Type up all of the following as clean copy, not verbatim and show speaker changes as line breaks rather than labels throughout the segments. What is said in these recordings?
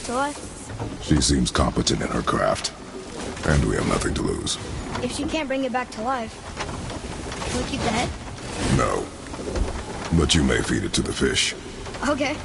to life?
She seems competent in her craft, and we have nothing to lose.
If she can't bring it back to life, will we keep the head?
No. But you may feed it to the fish.
Okay.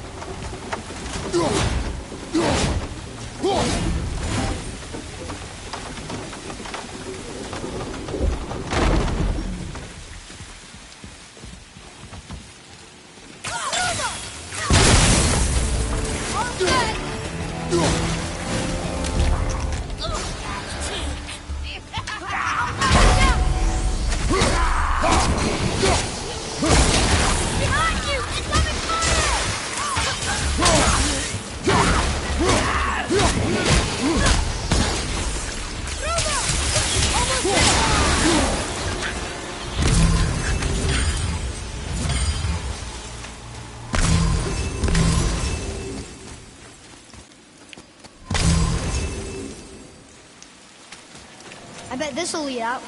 I bet this'll lead out.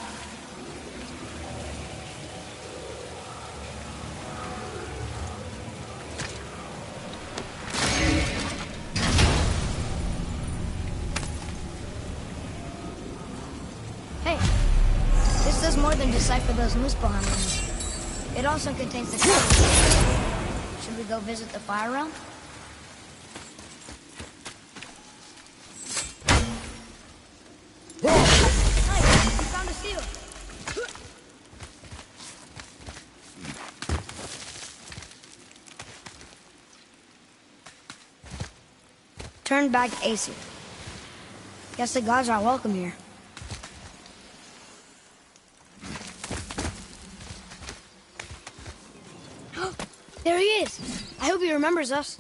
Hey, this does more than decipher those Muspelheim runes. It also contains the code. Should we go visit the Fire Realm? Turn back Aesir. Guess the gods aren't welcome here. There he is! I hope he remembers us.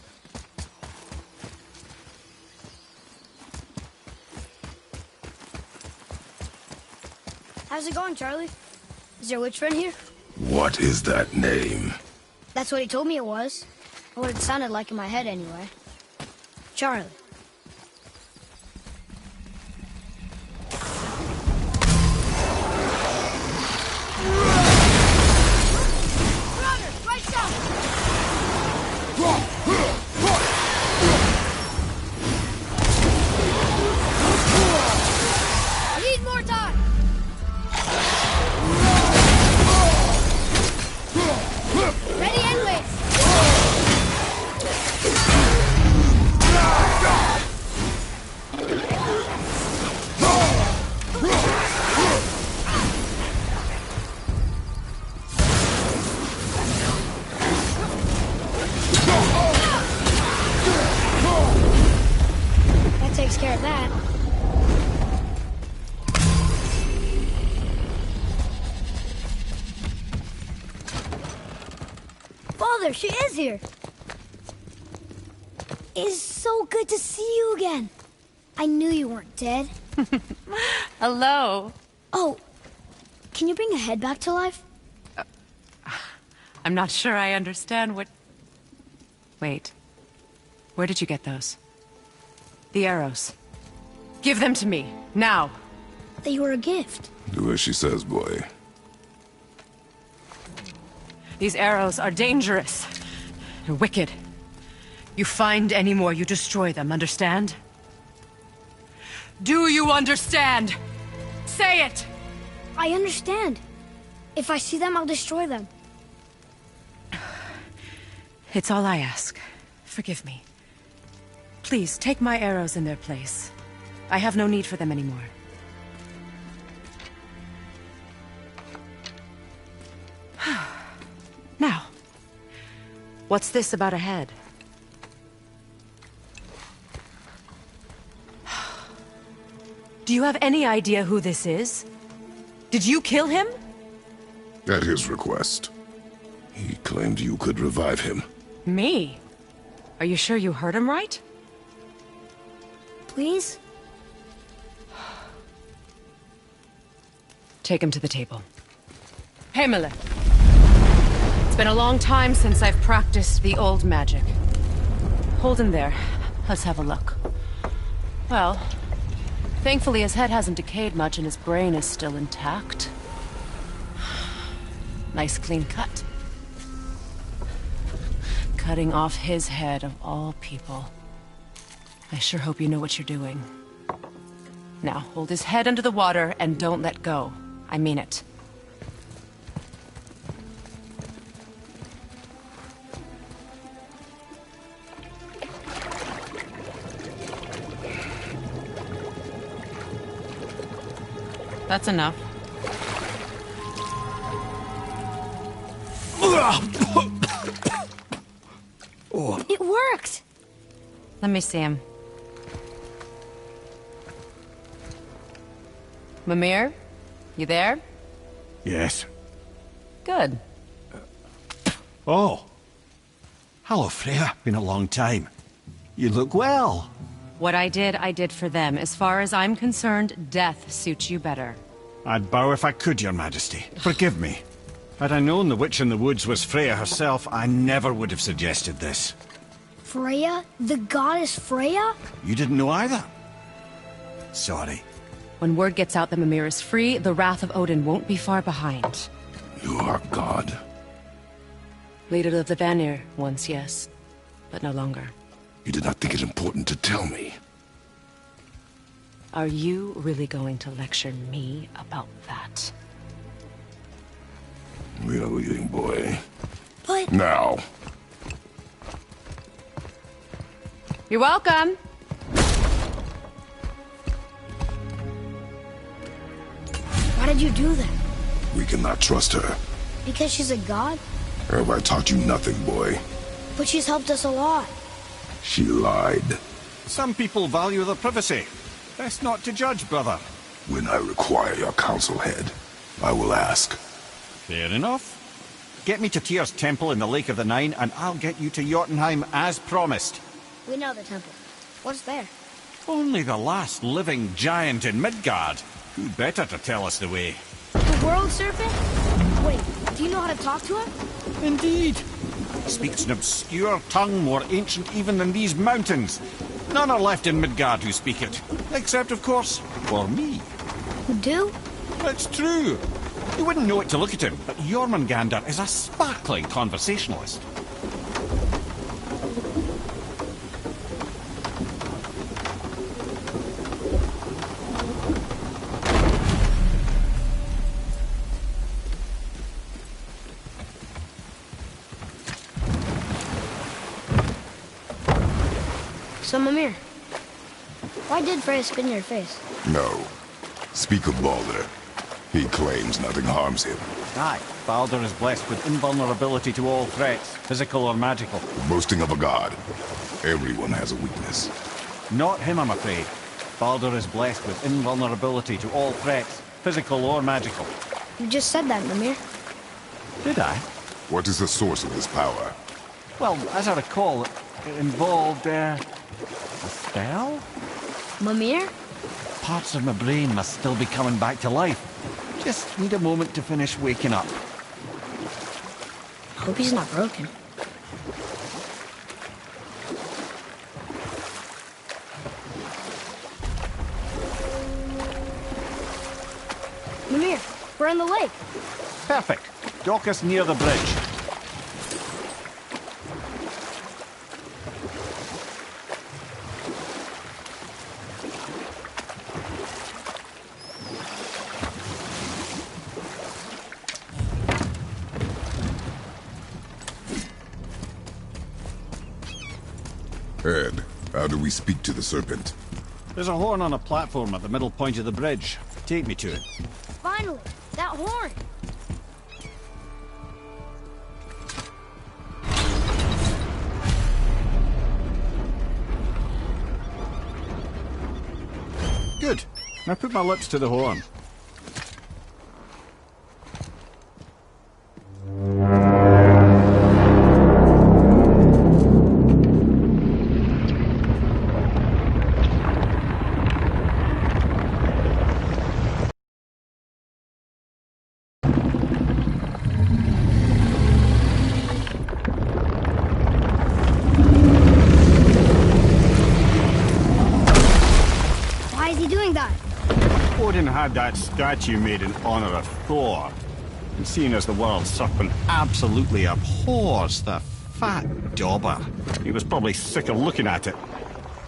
How's it going, Charlie? Is your witch friend here?
What is that name?
That's what he told me it was. Or what it sounded like in my head, anyway. Charlie. Takes care of that. Father, she is here. It's so good to see you again. I knew you weren't dead.
Hello.
Oh, can you bring a head back to life?
I'm not sure I understand what... Wait. Where did you get those? The arrows. Give them to me, now.
They were a gift.
Do as she says, boy.
These arrows are dangerous. They're wicked. You find any more, you destroy them, understand? Do you understand? Say it!
I understand. If I see them, I'll destroy them.
It's all I ask. Forgive me. Please, take my arrows in their place. I have no need for them anymore. Now, what's this about a head? Do you have any idea who this is? Did you kill him?
At his request. He claimed you could revive him.
Me? Are you sure you heard him right?
Please?
Take him to the table. Heimele. It's been a long time since I've practiced the old magic. Hold him there. Let's have a look. Well, thankfully his head hasn't decayed much and his brain is still intact. Nice clean cut. Cutting off his head of all people. I sure hope you know what you're doing. Now, hold his head under the water and don't let go. I mean it. That's enough.
It worked!
Let me see him. Mimir? You there?
Yes.
Good.
Oh. Hello, Freya. Been a long time. You look well.
What I did for them. As far as I'm concerned, death suits you better.
I'd bow if I could, Your Majesty. Forgive me. Had I known the witch in the woods was Freya herself, I never would have suggested this.
Freya? The goddess Freya?
You didn't know either? Sorry.
When word gets out that Mimir is free, the wrath of Odin won't be far behind.
You are God.
Leader of the Vanir, once yes, but no longer.
You did not think it important to tell me.
Are you really going to lecture me about that?
We are leaving, boy.
But...
Now.
You're welcome!
Why did you do that?
We cannot trust her.
Because she's a god?
Have I taught you nothing, boy?
But she's helped us a lot.
She lied.
Some people value their privacy. Best not to judge, brother.
When I require your council head, I will ask.
Fair enough. Get me to Tyr's temple in the Lake of the Nine, and I'll get you to Jotunheim as promised.
We know the temple. What's there?
Only the last living giant in Midgard. Who better to tell us the way?
The world serpent? Wait, do you know how to talk to him?
Indeed. He speaks an obscure tongue more ancient even than these mountains. None are left in Midgard who speak it. Except, of course, for me.
You do?
It's true. You wouldn't know it to look at him, but Jormungandr is a sparkling conversationalist.
So, Mimir, why did Freya spit in your face?
No. Speak of Baldur. He claims nothing harms him.
Aye, Baldur is blessed with invulnerability to all threats, physical or magical.
Boasting of a god. Everyone has a weakness.
Not him, I'm afraid. Baldur is blessed with invulnerability to all threats, physical or magical.
You just said that, Mimir.
Did I?
What is the source of this power?
Well, as I recall, it involved, a spell?
Mimir?
Parts of my brain must still be coming back to life. Just need a moment to finish waking up.
Hope he's not broken. Mimir, we're in the lake.
Perfect. Dock us near the bridge.
Ed, how do we speak to the serpent?
There's a horn on a platform at the middle point of the bridge. Take me to it.
Finally, that horn.
Good. Now put my lips to the horn.
Why is he doing that?
Odin had that statue made in honor of Thor. And seeing as the world serpent absolutely abhors the fat dauber, he was probably sick of looking at it.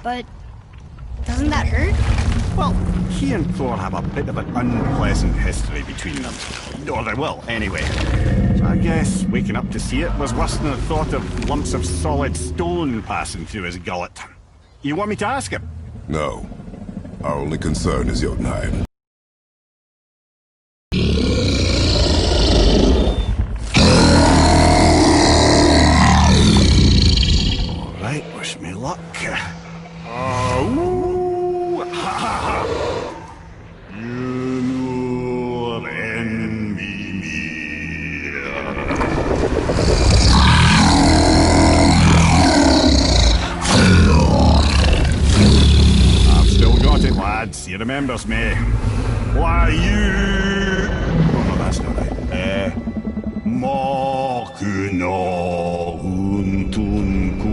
But Doesn't that hurt?
Well, he and Thor have a bit of an unpleasant history between them. Or they will, anyway. So I guess waking up to see it was worse than the thought of lumps of solid stone passing through his gullet. You want me to ask him?
No. Our only concern is Jotunheim.
Alright, wish me luck. Ooh, ha, ha, ha. You envy me. I've still got it, lads. He remembers me. Why, you... Oh, no, that's not right. Mokuno Huntunkun.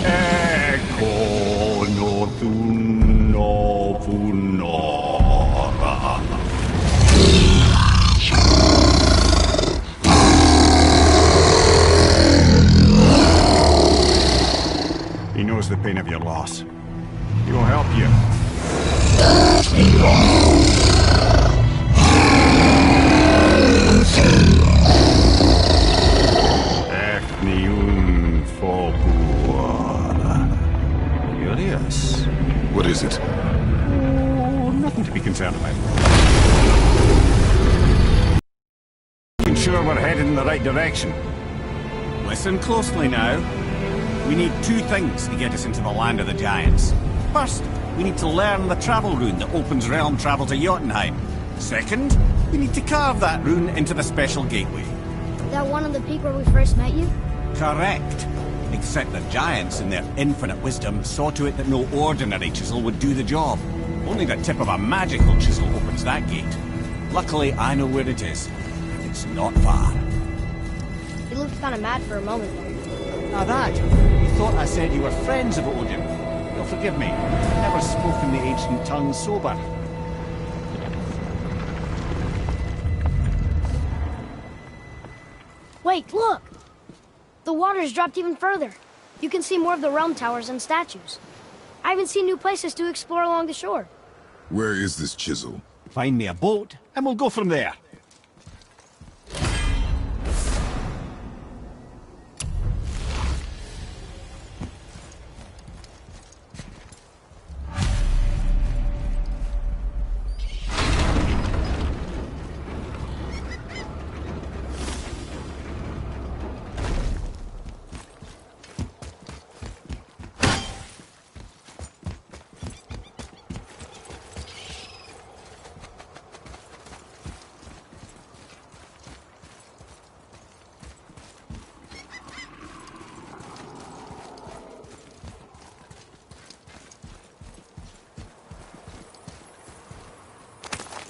Eko no Thuno Funora. He knows the pain of your loss. He will help you. Ethniun Folkuara. Curious.
What is it?
Oh, nothing to be concerned about. I'm sure we're headed in the right direction. Listen closely now. We need two things to get us into the land of the giants. First, we need to learn the travel rune that opens realm travel to Jotunheim. Second, we need to carve that rune into the special gateway.
That one on the peak where we first met you?
Correct. Except the giants, in their infinite wisdom, saw to it that no ordinary chisel would do the job. Only the tip of a magical chisel opens that gate. Luckily, I know where it is. It's not far.
You looked kind of mad for a moment there.
Now that, you thought I said you were friends of Odin. You'll forgive me. I've never spoken the ancient tongue sober.
Wait, look! The water's dropped even further. You can see more of the realm towers and statues. I even see new places to explore along the shore.
Where is this chisel?
Find me a boat, and we'll go from there.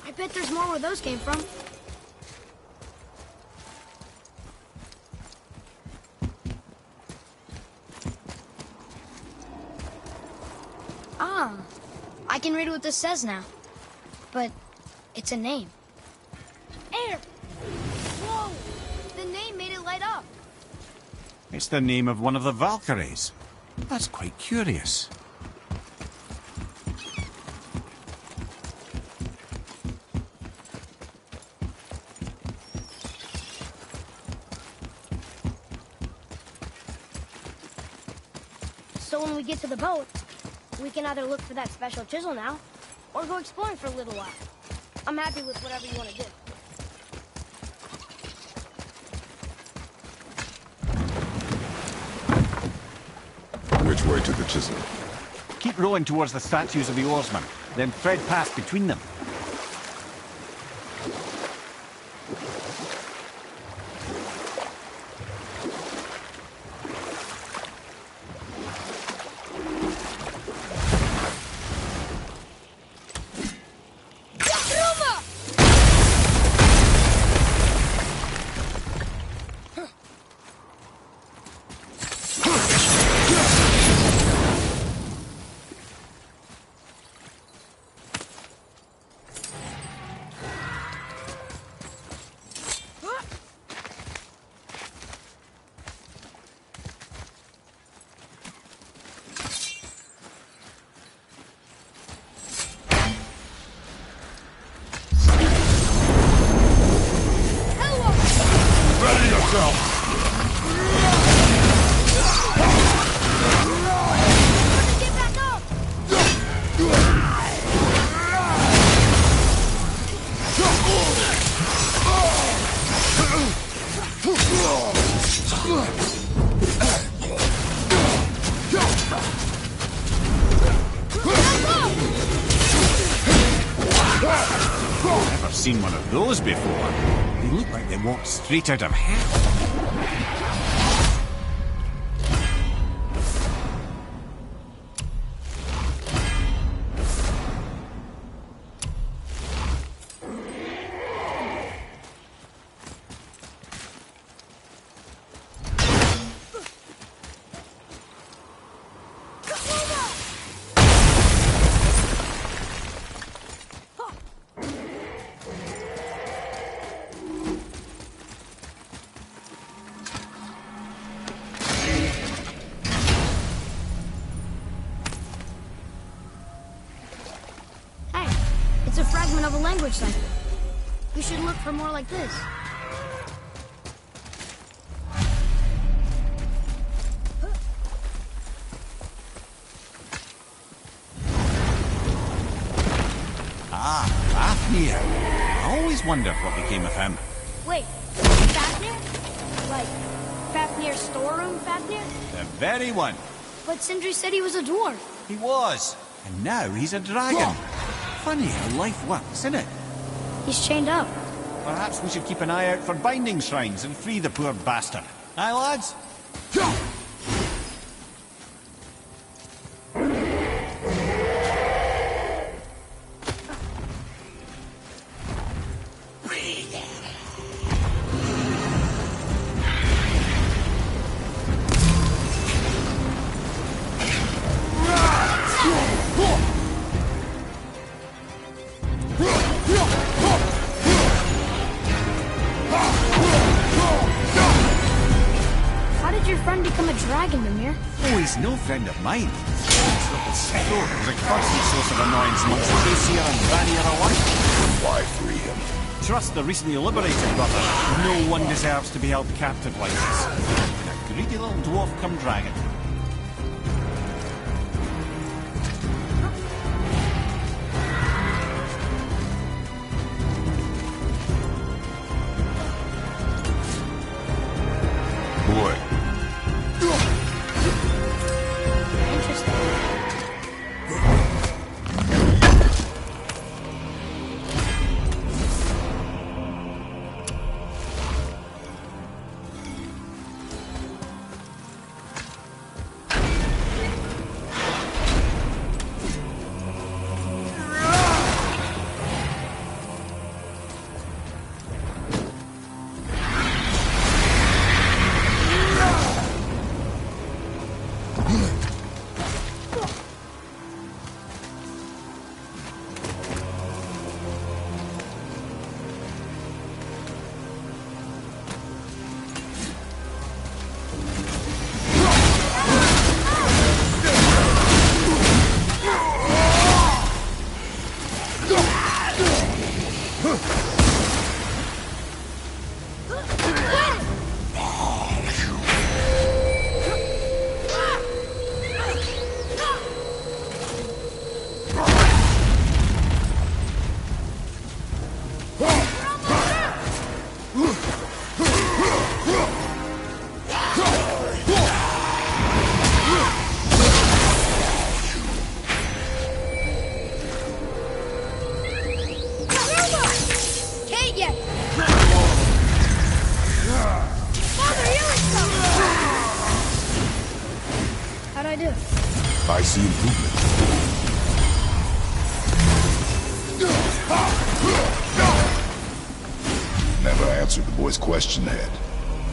I bet there's more where those came from. Ah, I can read what this says now. But it's a name. Air! Whoa! The name made it light up.
It's the name of one of the Valkyries. That's quite curious.
So when we get to the boat, we can either look for that special chisel now, or go exploring for a little while. I'm happy with whatever you want to do.
Which way to the chisel?
Keep rowing towards the statues of the oarsmen, then thread past between them.
Get back up!
Never seen one of those before. They look like they walked straight out of hell.
Hey, it's a fragment of a language cipher. We should look for more like this.
Ah, Fafnir. I always wondered what became of him.
Wait, Fafnir? Like, Fafnir's storeroom Fafnir?
The very one.
But Sindri said he was a dwarf.
He was. And now he's a dragon. Funny how life works, isn't it?
He's chained up.
Perhaps we should keep an eye out for binding shrines and free the poor bastard. Aye, lads?
How did your friend become a dragon, Mimir?
Oh, he's no friend of mine. This little sicko is a constant source of annoyance amongst Aesir and Vanir alike.
Why free him?
Trust the recently liberated brother. No one deserves to be held captive like this. A greedy little dwarf come dragon.
Boy,
Interesting. Can't yet. Father, healing stuff. How'd I do?
I see improvement. Never answered the boy's question, Head.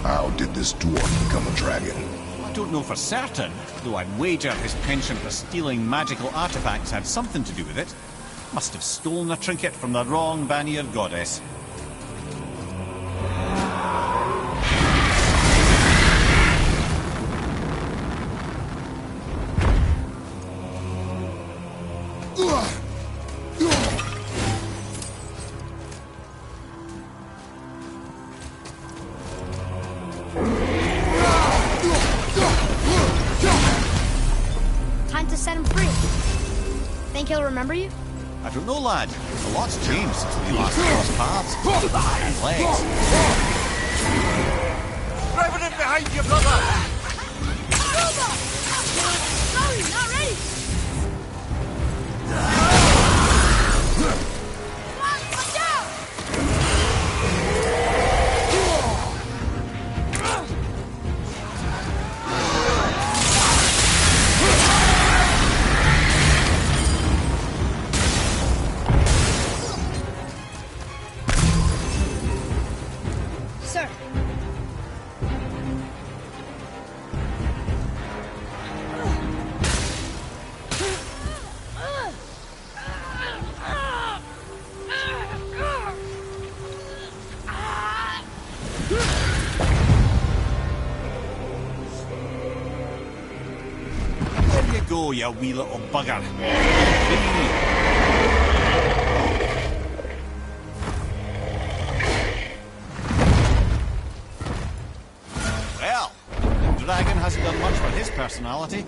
How did this dwarf become a dragon?
I don't know for certain, though I'd wager his penchant for stealing magical artifacts had something to do with it. Must have stolen a trinket from the wrong Vanir goddess.
set him free. Think he'll remember you?
I don't know, lad. A lot's changed since we last crossed paths. And legs. Driving in behind you, brother!
Sorry, not ready! Watch out! Sir.
There you go, you wee little bugger. Well, the dragon hasn't done much for his personality.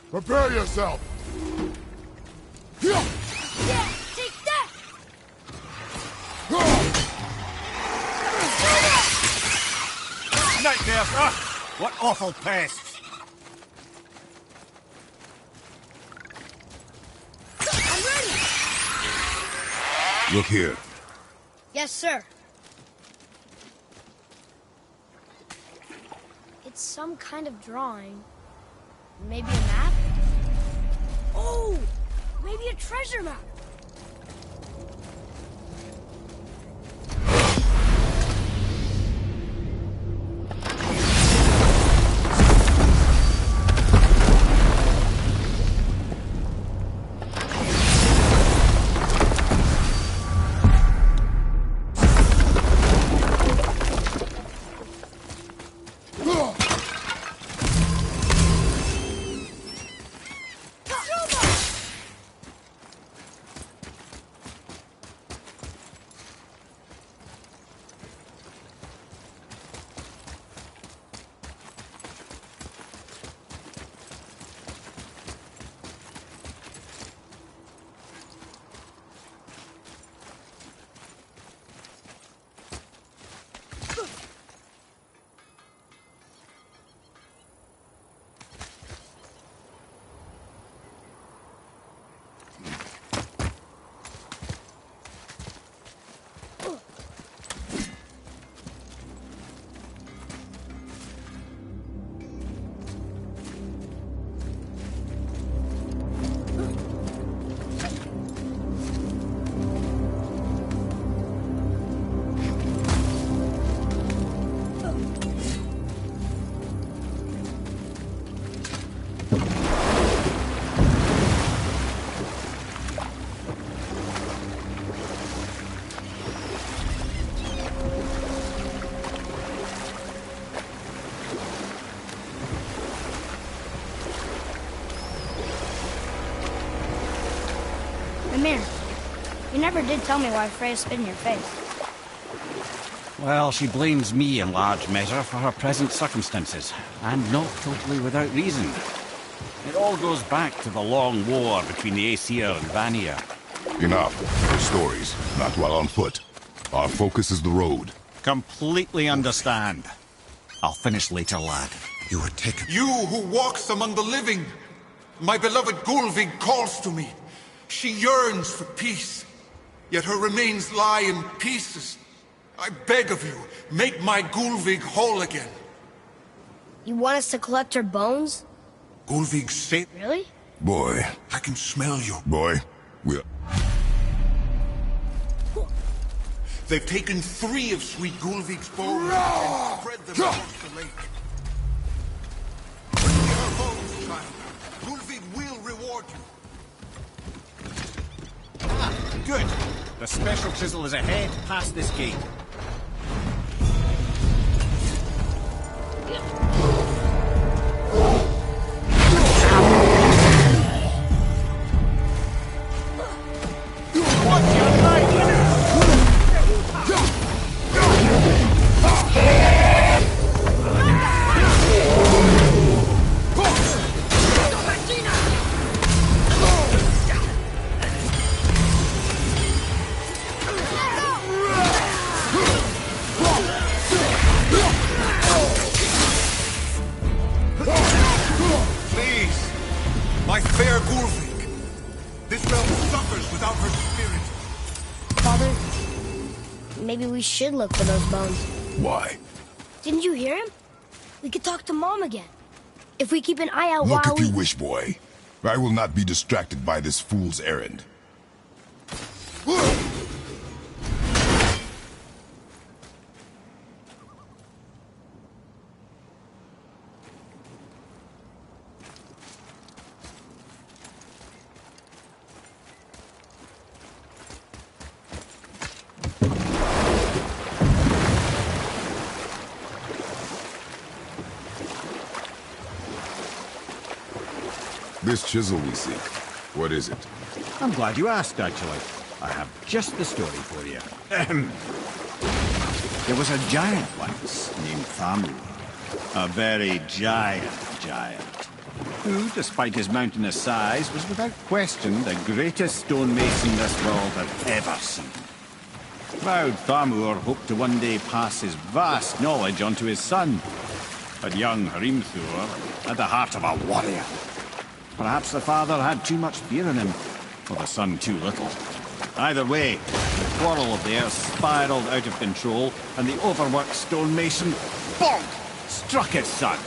Prepare yourself!
Yeah, take that!
Nightmares! Ah, what awful pests!
I'm ready!
Look here.
Yes, sir. It's some kind of drawing. Maybe a map? Oh! Maybe a treasure map! You never did tell me why Freya spit in your face.
Well, she blames me in large measure for her present circumstances, and not totally without reason. It all goes back to the long war between the Aesir and Vanir.
Enough. Her stories, not while on foot. Our focus is the road.
Completely understand. I'll finish later, lad.
You were taken.
You who walks among the living! My beloved Gulvig calls to me. She yearns for peace, yet her remains lie in pieces. I beg of you, make my Gulvig whole again.
You want us to collect her bones?
Gulvig said...
Really?
Boy.
I can smell you.
Boy. We'll...
They've taken 3 of sweet Gulvig's bones and spread them across the lake. Bring me her bones, child. Gulvig will reward you.
Good. The special chisel is ahead, past this gate.
My fair Gulvig! This realm suffers without her spirit.
Father, maybe we should look for those bones.
Why?
Didn't you hear him? We could talk to Mom again. If we keep an eye out
Look
while
if you wish, boy. I will not be distracted by this fool's errand. This chisel we seek, what is it?
I'm glad you asked, actually. I have just the story for you. There was a giant once named Thamur. A very giant, who, despite his mountainous size, was without question the greatest stonemason this world had ever seen. Proud Thamur hoped to one day pass his vast knowledge on to his son. But young Hrimthur had the heart of a warrior. Perhaps the father had too much fear in him, or the son too little. Either way, the quarrel of theirs spiraled out of control, and the overworked stonemason, bonk, struck his son.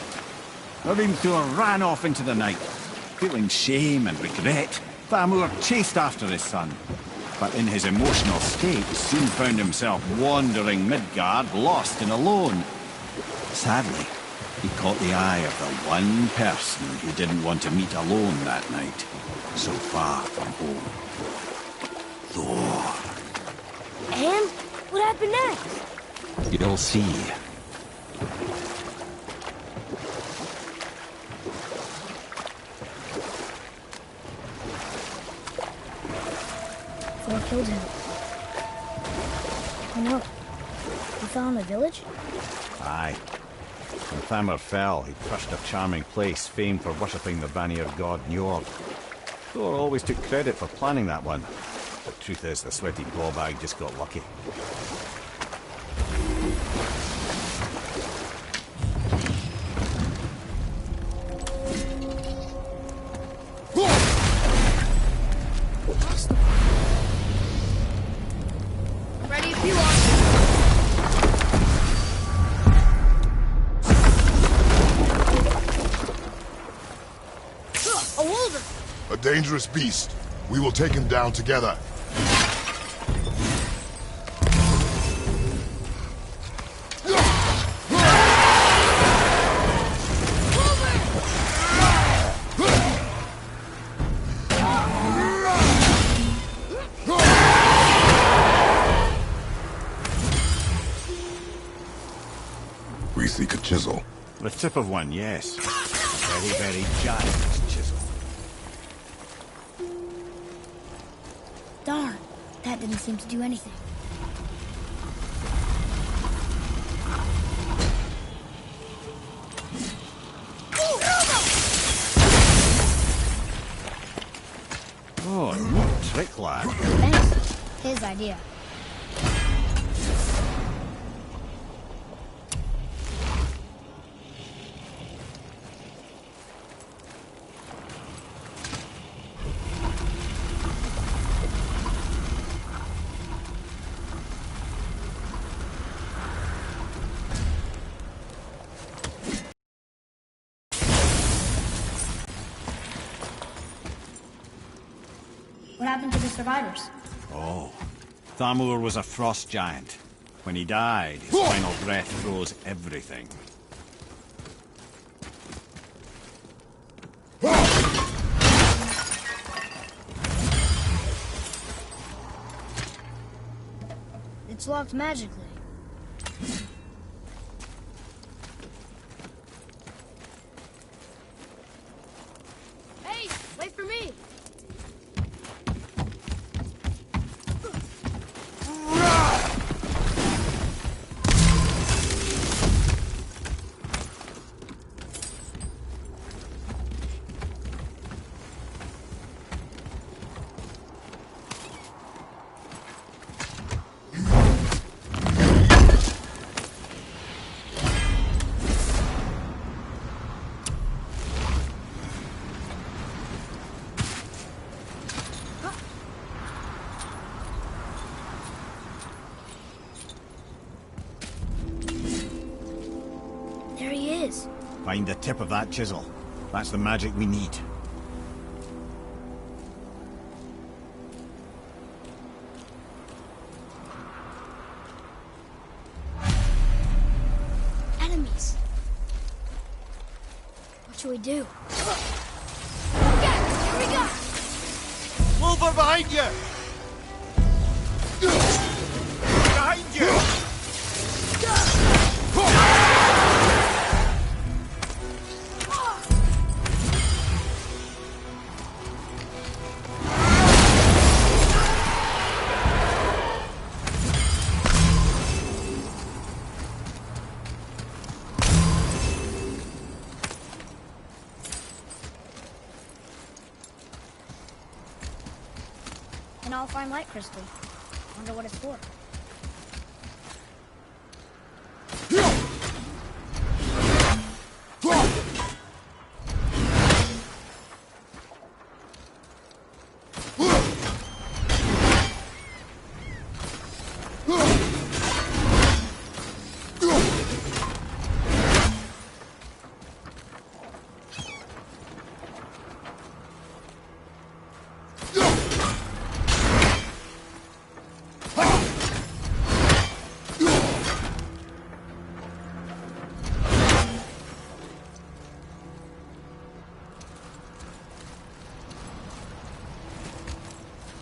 Hrimthur ran off into the night. Feeling shame and regret, Thamur chased after his son. But in his emotional state, soon found himself wandering Midgard, lost and alone. Sadly, he caught the eye of the one person he didn't want to meet alone that night, so far from home. Thor.
And what happened next?
You'll see.
Thor killed him. Oh no. He fell in the village?
Aye. When Thamur fell, he crushed a charming place famed for worshipping the Vanir god Njord. Thor always took credit for planning that one. The truth is, the sweaty clawbag just got lucky.
Ready if you are. A wolver!
A dangerous beast. We will take him down together. We seek a chisel.
The tip of one, yes. A very, very giant chisel.
Darn, that That didn't seem to do anything.
Oh, neat trick, lad.
Thanks. His idea. What happened to the survivors?
Oh, Thamur was a frost giant. When he died, his final breath froze everything.
It's locked magically. Hey, wait for me! There he is.
Find the tip of that chisel. That's the magic we need.
Enemies. What should we do? Okay, here we go!
Wolver behind you! Behind you!
And I'll find light crystal. Wonder what it's for.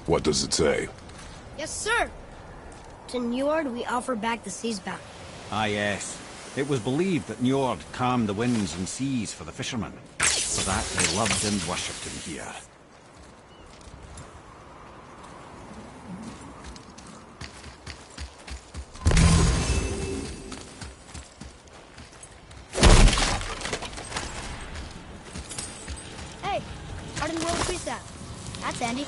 What does it say?
Yes, sir! To Njord, we offer back the sea's bounty.
Ah, yes. It was believed that Njord calmed the winds and seas for the fishermen. For that, they loved and worshipped him here.
Hey, Arden World Tree Staff. That's Andy.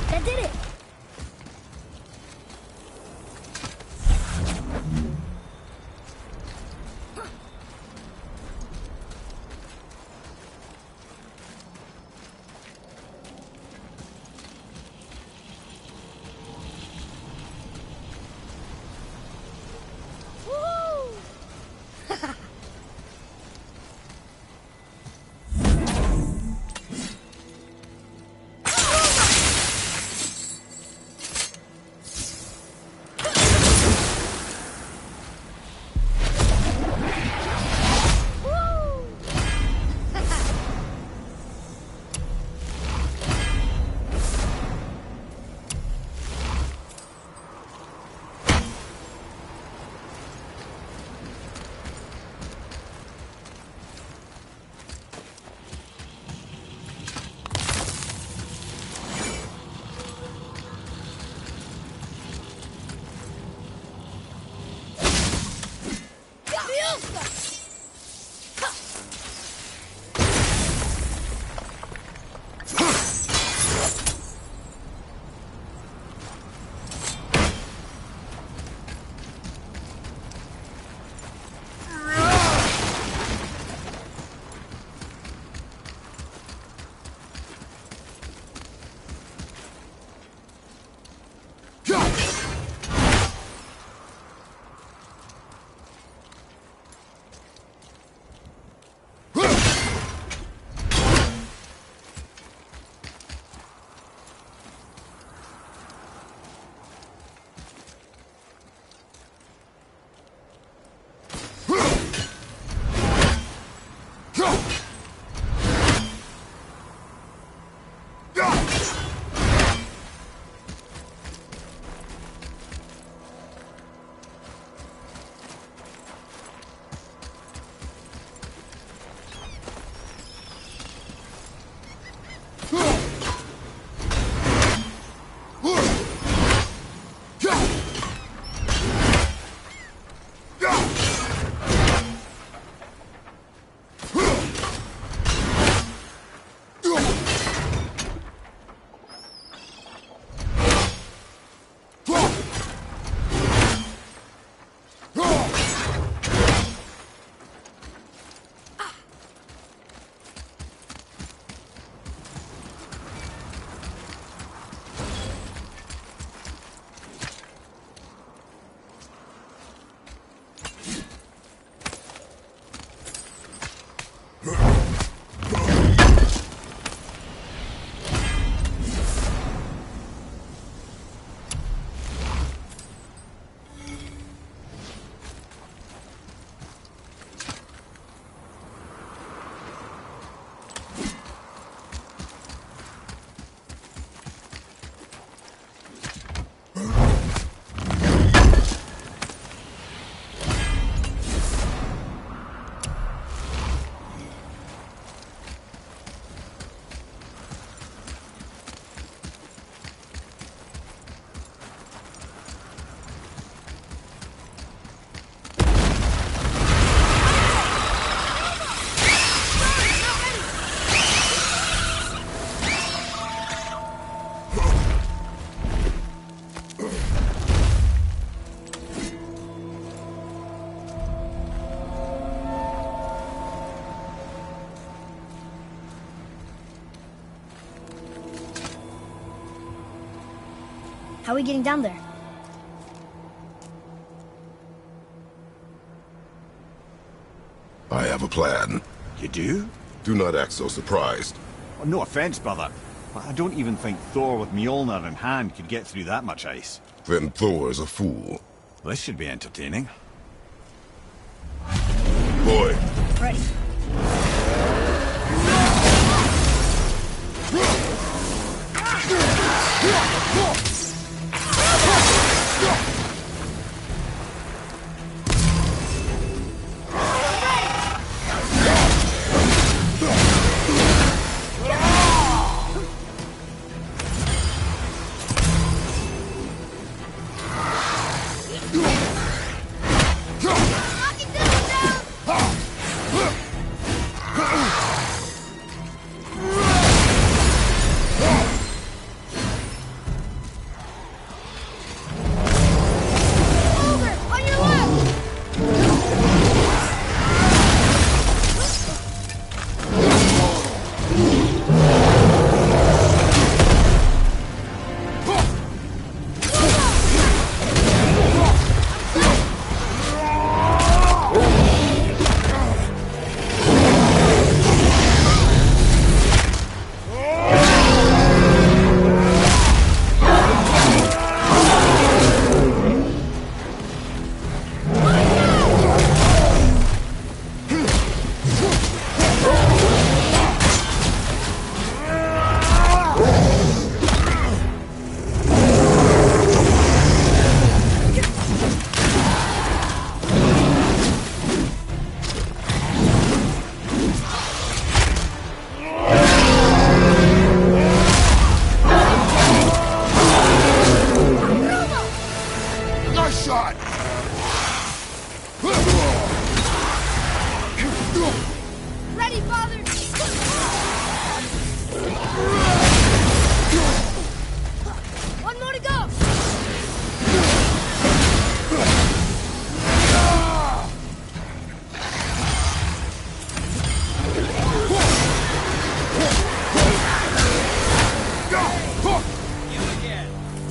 That did it! How are we getting down there?
I have a plan.
You do?
Do not act so surprised.
Oh, no offense, brother, but I don't even think Thor with Mjolnir in hand could get through that much ice.
Then Thor's a fool.
This should be entertaining.
Boy,
Ready. Ready, father! One more to go!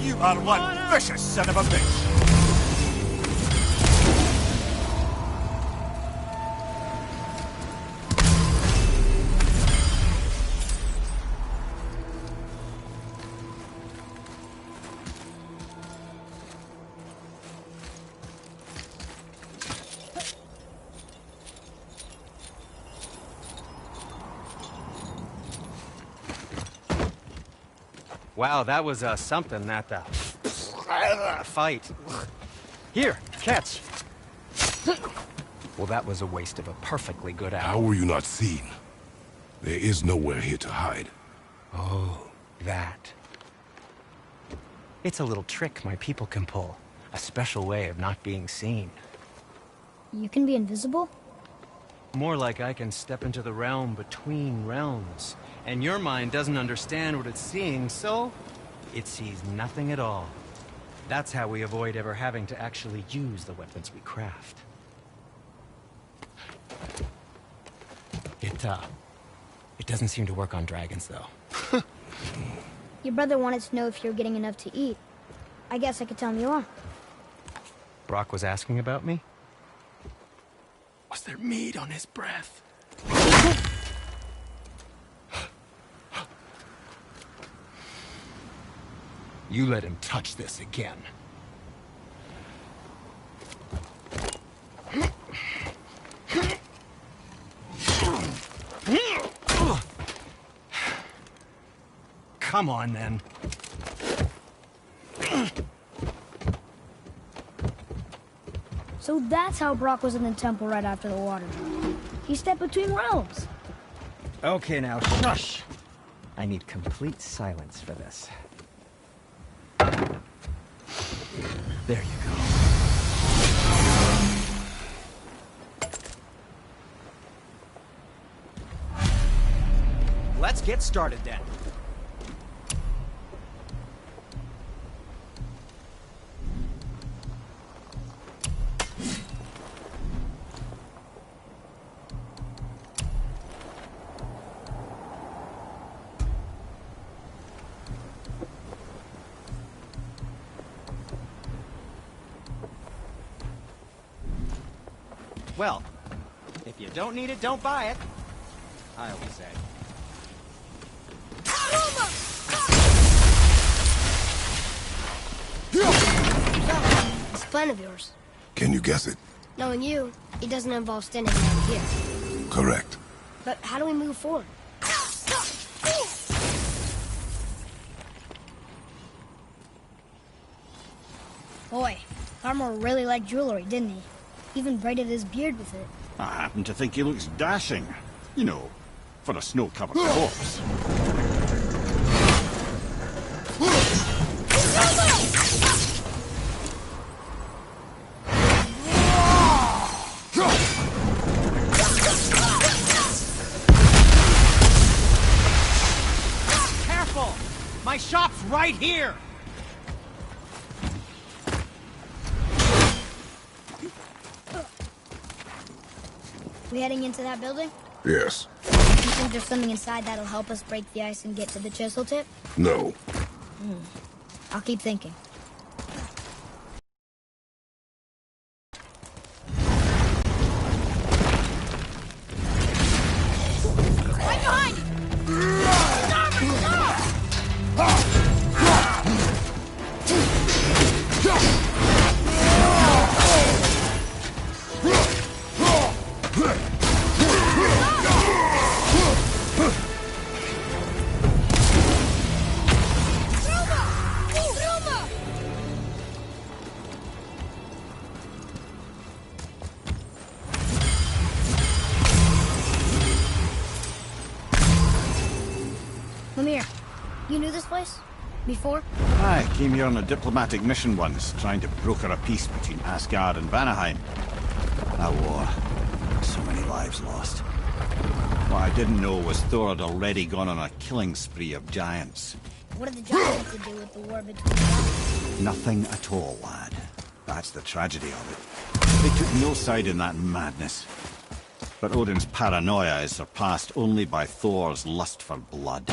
You are one vicious son of a bitch!
Wow, that was something, that fight. Here, catch. Well, that was a waste of a perfectly good
How
hour.
were you not seen? There is nowhere here to hide.
Oh, that. It's a little trick my people can pull. A special way of not being seen.
You can be invisible?
More like I can step into the realm between realms. And your mind doesn't understand what it's seeing, so it sees nothing at all. That's how we avoid ever having to actually use the weapons we craft. It doesn't seem to work on dragons, though.
Your brother wanted to know if you're getting enough to eat. I guess I could tell him you are.
Brock was asking about me? Was there meat on his breath? You let him touch this again. Come on, then.
So that's how Brock was in the temple right after the water. He stepped between realms.
Okay, now, shush! I need complete silence for this. There you go. Let's get started, then. Well, if you don't need it, don't buy it. I always say.
It's a plan of yours.
Can you guess it?
Knowing you, it doesn't involve standing around here.
Correct.
But how do we move forward? Boy, Armor really liked jewelry, didn't he? Even braided his beard with it.
I happen to think he looks dashing. You know, for a snow-covered corpse.
Careful! My shop's right here!
We heading into that building?
Yes.
You think there's something inside that'll help us break the ice and get to the chisel tip?
No.
I'll keep thinking. Right behind you! Lemire, you knew this place? Before?
I came here on a diplomatic mission once, trying to broker a peace between Asgard and Vanaheim. That war. So many lives lost. What I didn't know was Thor had already gone on a killing spree of giants.
What did the giants have to do with the war between us?
Nothing at all, lad. That's the tragedy of it. They took no side in that madness. But Odin's paranoia is surpassed only by Thor's lust for blood.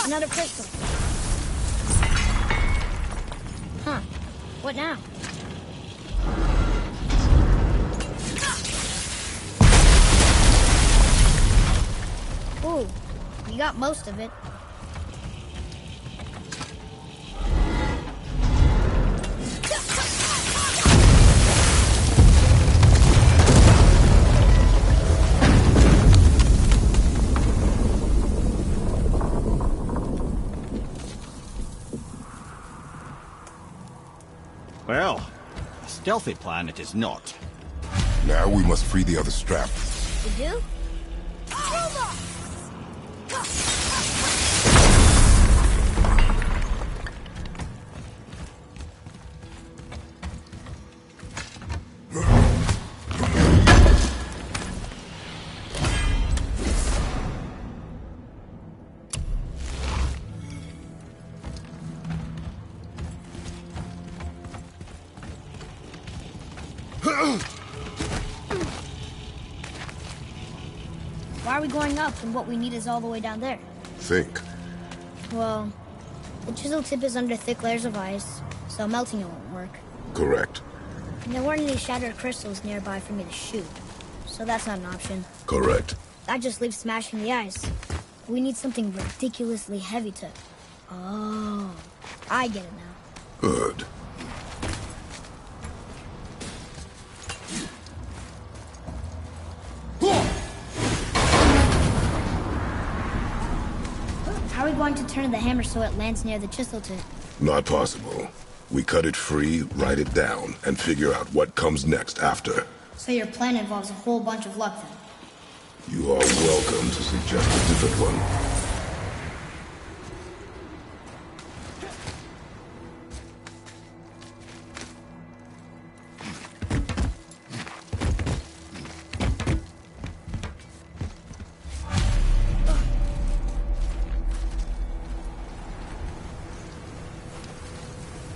Another crystal. Huh. What now? Ooh, you got most of it.
Well, a stealthy plan it is not.
Now we must free the other strap.
You do? Why are we going up when what we need is all the way down there?
Think.
Well, the chisel tip is under thick layers of ice, so melting it won't work.
Correct.
And there weren't any shattered crystals nearby for me to shoot, so that's not an option.
Correct.
That just leaves smashing the ice. We need something ridiculously heavy to... Oh, I get it now.
Good.
How are we going to turn the hammer so it lands near the chisel tip?
Not possible. We cut it free, write it down, and figure out what comes next after.
So your plan involves a whole bunch of luck then?
You are welcome to suggest a different one.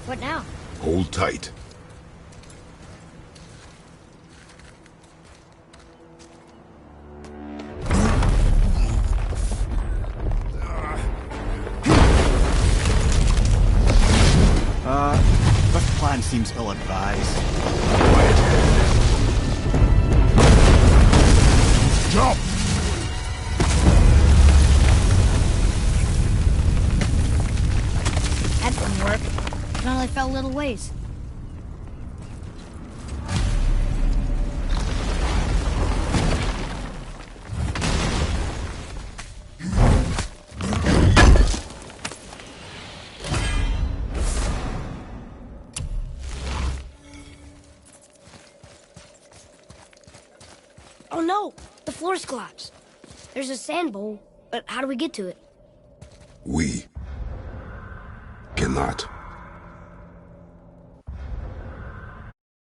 What now?
Hold tight.
This plan seems ill-advised.
Jump!
That didn't work. It only fell a little ways. Oh no! The floor's collapsed. There's a sand bowl, but how do we get to it?
We cannot.